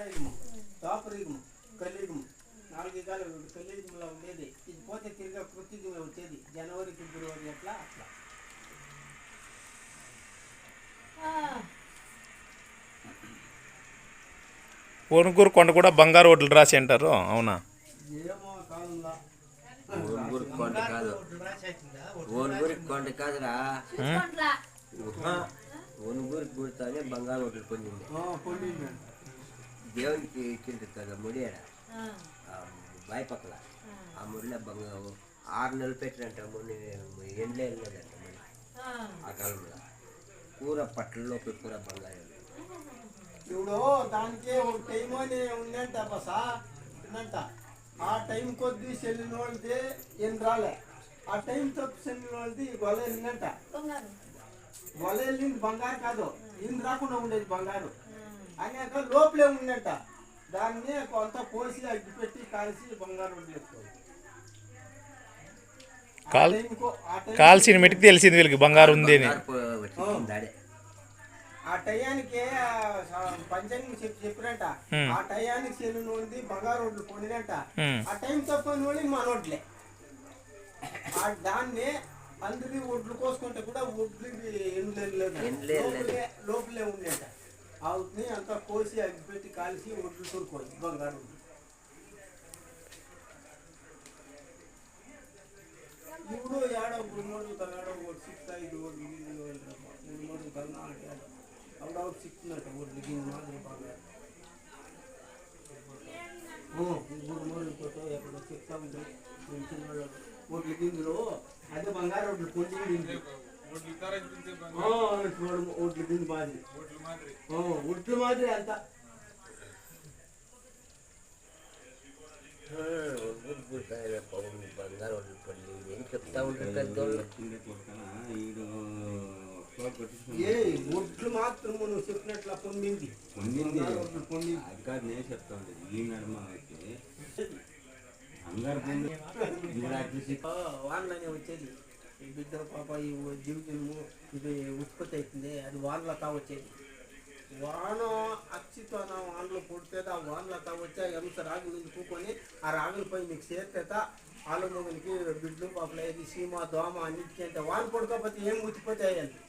త్రేతాయుగము, ద్వాపరయుగము, కలియుగము, 4 యుగాలు కలియుగంలో ఉండేది. ఇది పోతే తిరిగి కృత్యుగమే వచ్చేది, జనవరి ఫిబ్రవరి అట్లా అట్లా. ఓనుగూరు కొండ కూడా బంగారు ఓట్లు రాసి అంటారు, అవునా? ఏమో కాలంలో ఓనుగూరు కొండ కాదు, ఓనుగూరి కొండ కాదురా, ఓనుగూరికి గుర్తానే బంగారు ఓట్లు పొందింది. దేవునికి ఇచ్చింది కదా ముడి ఆడ బాయి పక్కల, ఆ ముడిలో బంగారు 6 నెలలు పెట్టినంట ముడి, ఎండ్లే వెళ్ళలేదంట ముడి. ఆ కాలంలో కూర పట్లలో కూర బంగారు. ఇప్పుడు దానికి ఒక టైం అని ఉందంట బసా ఉందంట. ఆ టైం కొద్ది చెల్లిన వాళ్ళది ఏం రాలే, ఆ టైం తప్పు చెల్లిన వాళ్ళది గొల వెళ్ళిందంట. గొల వెళ్ళింది బంగారు కాదు, ఈయన రాకుండా ఉండేది బంగారు అనేక లోపలే ఉందంట. దాన్ని కొంత కోసి అగ్గి పెట్టి కాల్చి బంగారు వదిలేసుకోవాలి. కాల్సిన మెటికి తెలిసింది వీళ్ళకి బంగారు ఉంది అని. ఆ టయానికి పంచాంగం చెప్పినట్ట, ఆ టయానికి చెల్లిన వాళ్ళది బంగారు రోడ్లు పొందినట్ట. ఆ టైం తప్పని వాళ్ళు మనోడ్లే. దాన్ని అందరి ఒడ్లు కోసుకుంటే కూడా ఒడ్లు లోపలే ఉండేట. ఆవుని అంతా కోసి అగ్గిపెట్టి కాల్చి ఒడ్లు తూరుకోవాలి బంగారు ఒడ్లు. ఇప్పుడు ఏడో 3 ఏడో 6 5 ఓట్లు 3 4 అవుట్ 6 ఉన్నట్టు ఓట్లు గిన్నె మాదిరి బంగారు. 3 ఎక్కడో చెప్తా ఉంటుంది ఓట్లు గిన్నెలు, అదే బంగారు ఓట్లు పొంది ఓట్లు గిన్నె మాదిరి, ఒడ్లు మాదిరి అంతా. బంగారు ఓట్లు పొంది ఏం చెప్తా ఉంటారు. ఒడ్లు మాత్రం నువ్వు చెప్పినట్లు పొందింది నేను చెప్తా ఉండేది ఈ నడుమ అయితే వానలోనే వచ్చేది. ఈ బిడ్డ పాప ఈ జీవితము ఇది ఉత్పత్తి అవుతుంది, అది వానలతా వచ్చేది. వాన అచ్చితోన వానలో పుడితే ఆ వానలతా వచ్చి ఎంత రాగి నుంచి కూకొని ఆ రాగులపై నీకు చేత ఆలుమొగనికి బిడ్డలు పాపలు ఏది సీమ దోమ అన్నిటికీ అంటే వాన పడుకోకపోతే ఏం ఉత్పత్తి అండి.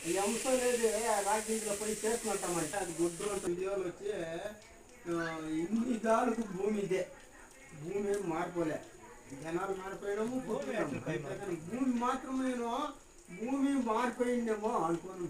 ఈ అంశం అనేది రాజకీయంలో పోయి చేస్తున్నట్టమంటే అది గుడ్డు వీడియోలు వచ్చి ఇన్ని దానికి భూమి ఇదే, భూమి ఏం మారిపోలే. జనాలు మారిపోయాము, భూమి మాత్రం నేను భూమి మారిపోయిందేమో అనుకోను.